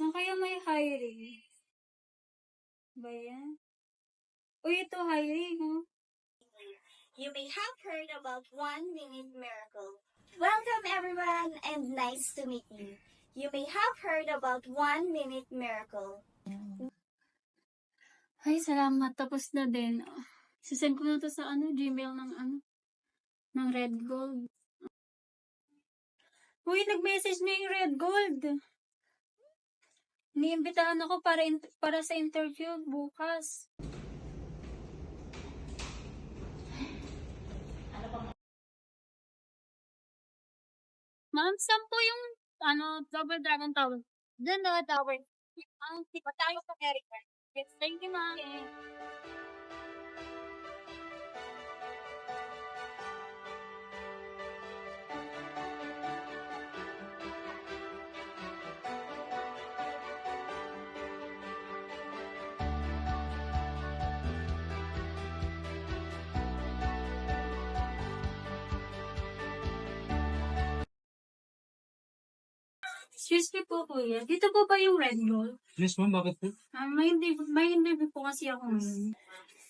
Saan kaya may hiring? Ba yan? Uy, ito hiring, oh. You may have heard about 1 Minute Miracle. Welcome everyone and nice to meet you. You may have heard about 1 Minute Miracle. Ay, salamat. Tapos na din. Sisend ko na to sa Gmail ng Red Gold. Uy, nag-message na yung Red Gold. Niimbitahan ako para sa interview bukas. Ma'am, saan po yung Double Dragon Tower? Diyan na, tower. Di ba tayo sa America? Yes, thank you, ma'am. Okay. Excuse me po, kuya. Dito po ba yung Red Gold? Yes, ma'am. Bakit po? May interview po kasi ako ngayon.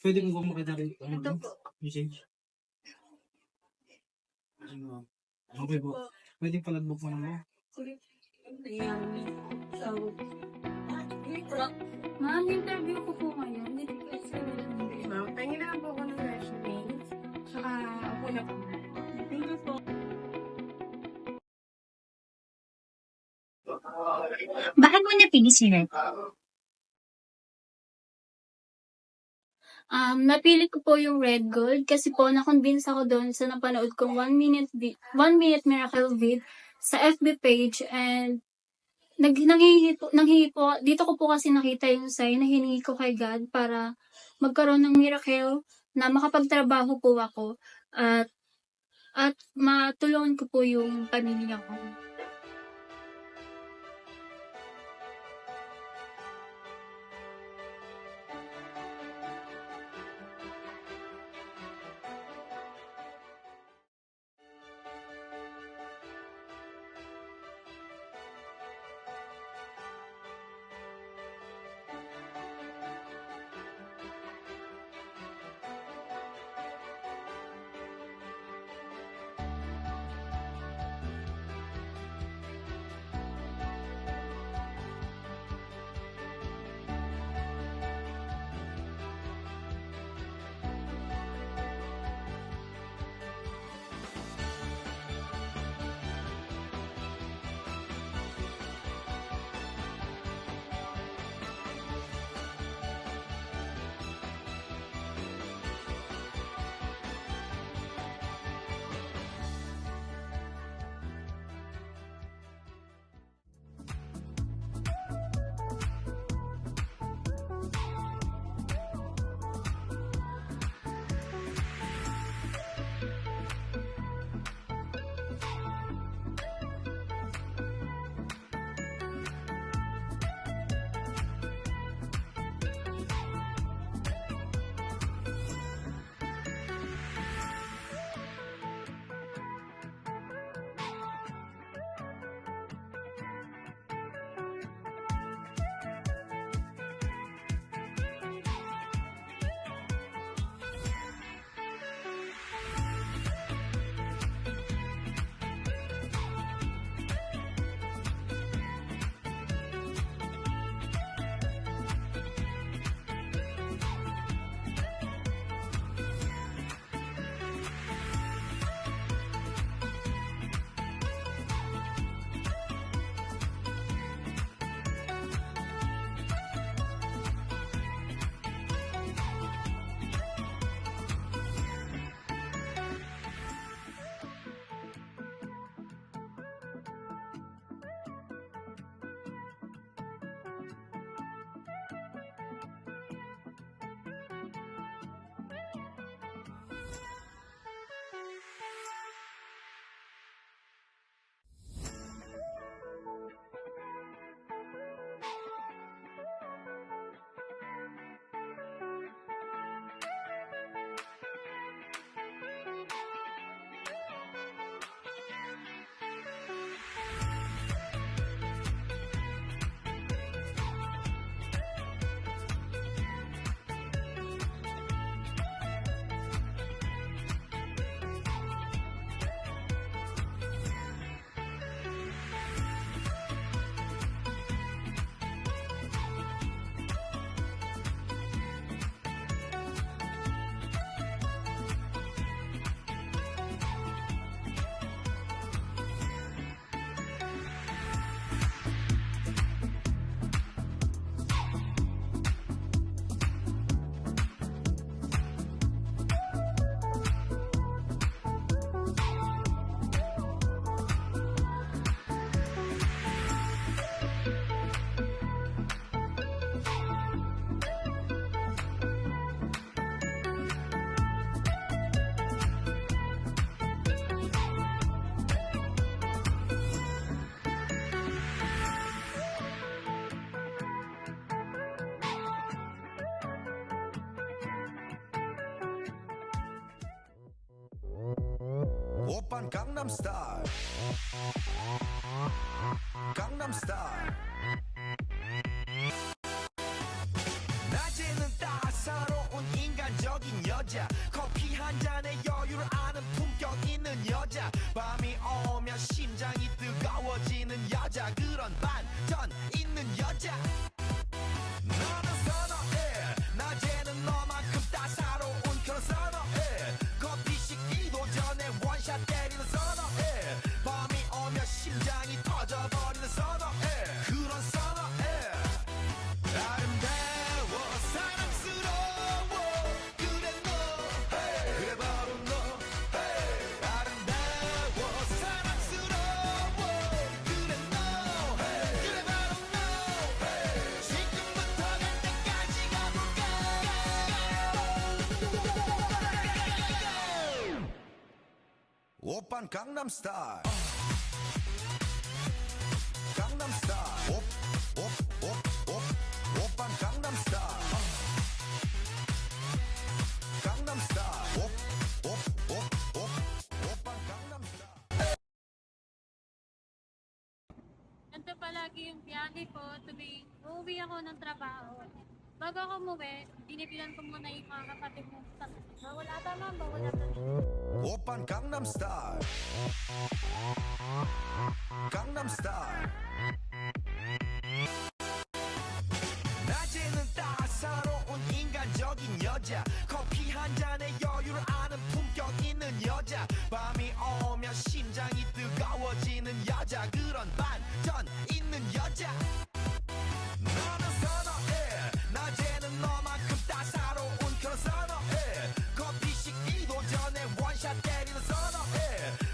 Pwede mo ba makita rin? Ito po. Message? Okay po. Pwede pag-book mo naman. Ma'am, interview ko po ngayon. Hindi ko kasi Ma'am, tingin lang po ako ng resume. Saka ako na po. Thank you po. Bakit mo napili si Red? Napili ko po yung Red Gold kasi po na-convince ako doon sa napanood kong 1 Minute Miracle vid sa FB page and nanghihi po, dito ko po kasi nakita yung sign na hiningi ko kay God para magkaroon ng miracle na makapagtrabaho po ako at matulungan ko po yung pamilya ko. 오빤 강남스타일 강남스타일 낮에는 따사로운 인간적인 여자 커피 한 잔에 여유를 아는 품격 있는 여자 밤이 오면 심장이 뜨거워지는 여자 그런 반전 있는 여자 너는 선어해 낮에는 너만큼 따사로운 그런 선어해 커피 식기도 전에 원샷 때리는 선어해 밤이 오면 심장이 터져버리는 선어해 그런 선어해 아름다워 사랑스러워 그래 너 그래 바로 너 아름다워 사랑스러워 그래 너 그래 바로 너 지금부터 갈 때까지 가볼까 오빤 강남스타일 강남스타일 오빤 강남스타일 강남스타일 오빤 강남스타일 Ganito palagi yung biyahe ko tuwing uuwi ako ng trabaho. Bago ako umuwi, binibilan ko muna yung mga kapatid mo. Bawal ata ma'am, bawal ata. 오빤 강남스타일 강남스타일 낮에는 따사로운 인간적인 여자 커피 한 잔에 여유를 아는 품격 있는 여자 밤이 오면 심장이 뜨거워지는 여자 그런 반전 있는 여자 너는 선어해 낮에는 너만큼 따사로운 그런 선어해 커피 식기도 전에 원샷 때리는 선어해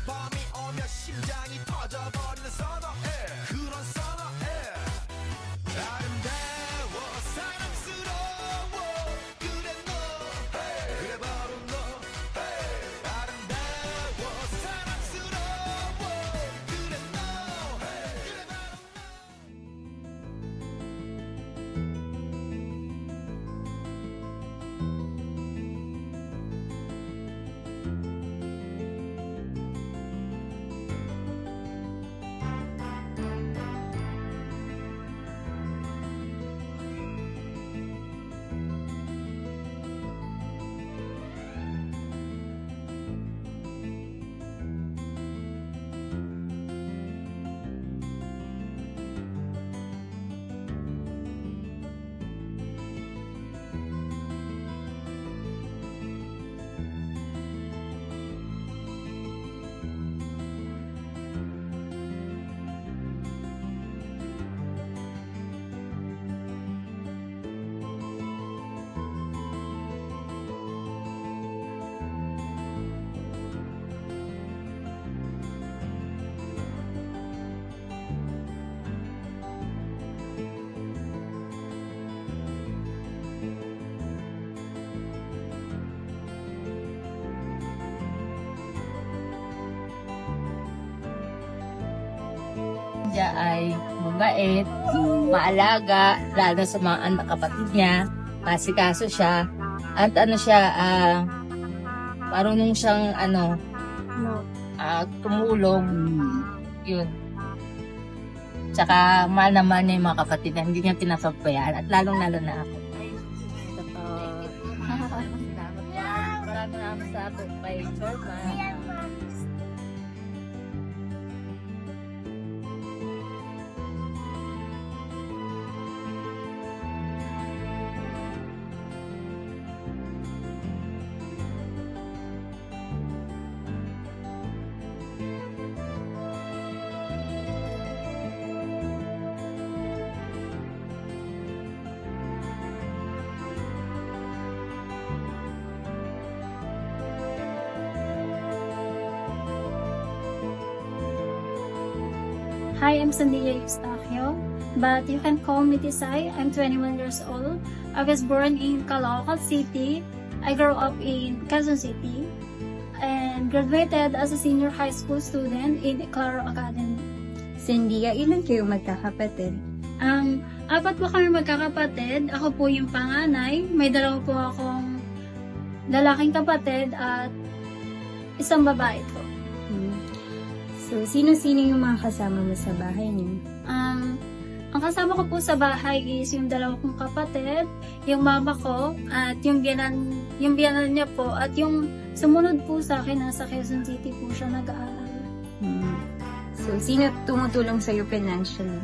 밤이 오면 심장이 터져버리는 선어해 그런 선어해 아름다워 사랑스러워 그래 너 그래 바로 너 아름다워 사랑스러워 그래 너 그래 바로 Siya ay mabait, maalaga, lalo sa mga anak kapatid niya, masikaso siya, at ano siya, marunong siyang tumulong, yun. Tsaka mahal naman niya yung mga kapatid niya, hindi niya pinapabayaan, at lalong-lalo na ako. Maraming sa ako kay Sherman. Hi, I'm Sandia Eustachio, but you can call me Tisay. I'm 21 years old. I was born in Caloocan City. I grew up in Quezon City and graduated as a senior high school student in Claro Academy. Sandia, ilan kayo magkakapatid? Apat po kami magkakapatid. Ako po yung panganay. May dalawa po akong lalaking kapatid at isang babae po. So, sino-sino yung mga kasama mo sa bahay niyo? Ang kasama ko po sa bahay is yung dalawa kong kapatid, yung mama ko, at yung biyanan niya po, at yung sumunod po sa akin, nasa Quezon City po siya nag-aaral. So, sino tumutulong sa'yo financially?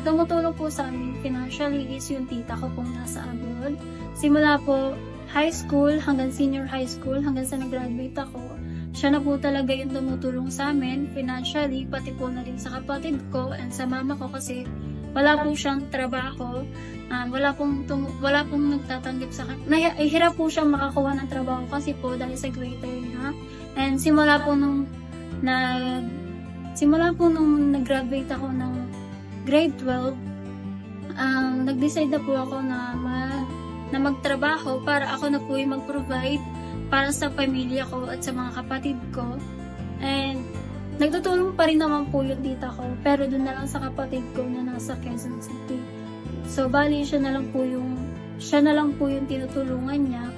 Tumutulong po sa amin financially is yung tita ko pong nasa abroad. Simula po high school hanggang senior high school, hanggang sa nag-graduate ako, siya na po talaga yung tumutulong sa amin financially, pati po na rin sa kapatid ko and sa mama ko kasi wala po siyang trabaho. Wala pong nagtatanggap sa kanya. Hirap po siyang makakuha ng trabaho kasi po dahil sa greater niya. And simula po nung nag-graduate ako ng grade 12, nag-decide na po ako na magtrabaho para ako na po yung mag-provide para sa pamilya ko at sa mga kapatid ko. And nagtutulong pa rin naman po yung tita ko, pero doon na lang sa kapatid ko na nasa Quezon City. So, bali, siya na lang po yung tinutulungan niya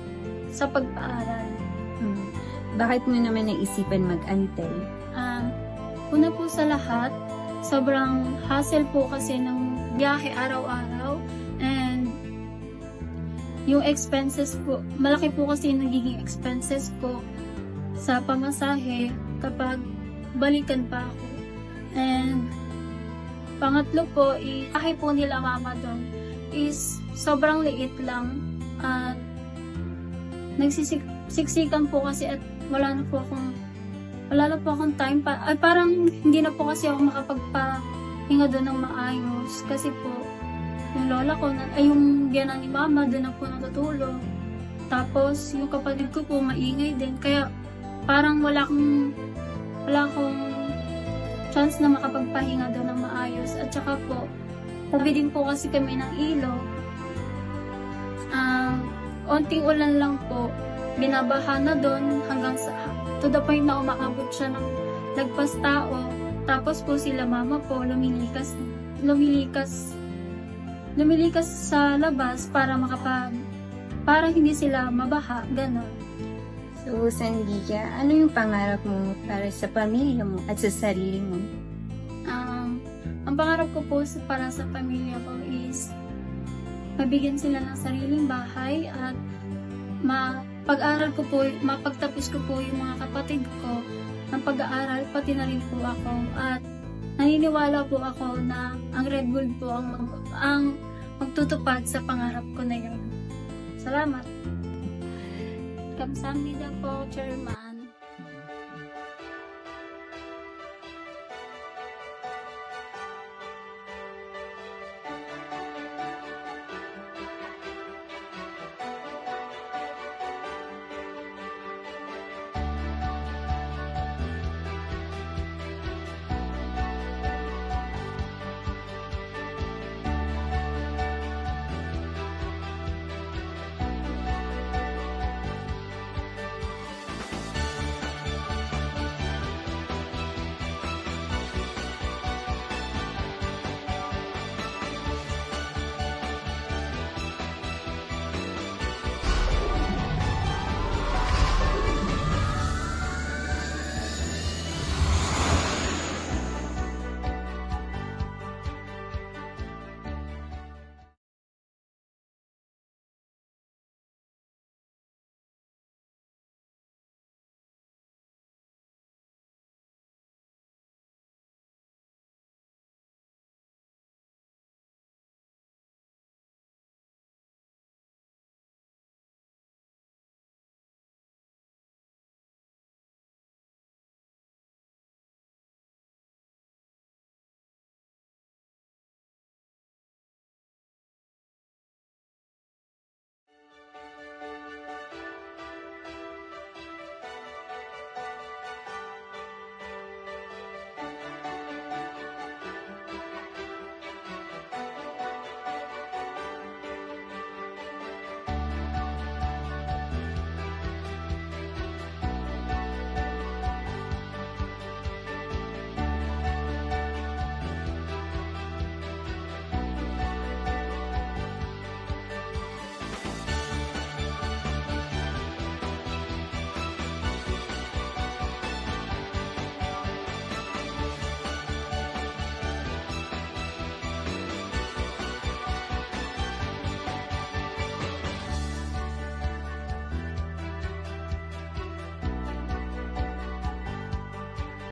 sa pagpaaral. Bakit mo naman naisipan mag-antay? Una po sa lahat, sobrang hassle po kasi ng biyahe araw-araw. And yung expenses po, malaki po kasi yung nagiging expenses ko sa pamasahe kapag balikan pa ako. And pangatlo po, bahay po nila mama doon is sobrang liit lang at nagsisiksikan po kasi at wala na po akong time parang hindi na po kasi ako makapagpahinga doon ng maayos kasi po yung lola ko yung biyanan ni mama doon na po natutulog, tapos yung kapatid ko po maingay din kaya parang wala akong chance na makapagpahinga doon ng maayos. At saka po, tabi din po kasi kami ng ilog. Onting ulan lang po, binabaha na doon hanggang to the point na umaabot siya ng lagpas tao. Tapos po sila mama po, lumilikas sa labas para hindi sila mabaha, gano'n. So, Sandika, ano yung pangarap mo para sa pamilya mo at sa sarili mo? Ang pangarap ko po para sa pamilya ko is mabigyan sila ng sariling bahay at mapagtapos ko po yung mga kapatid ko ng pag-aaral, pati na rin po ako. At naniniwala po ako na ang Red Bull po ang magtutupad sa pangarap ko na yun. Salamat! Kamsahamnida po, Chairman.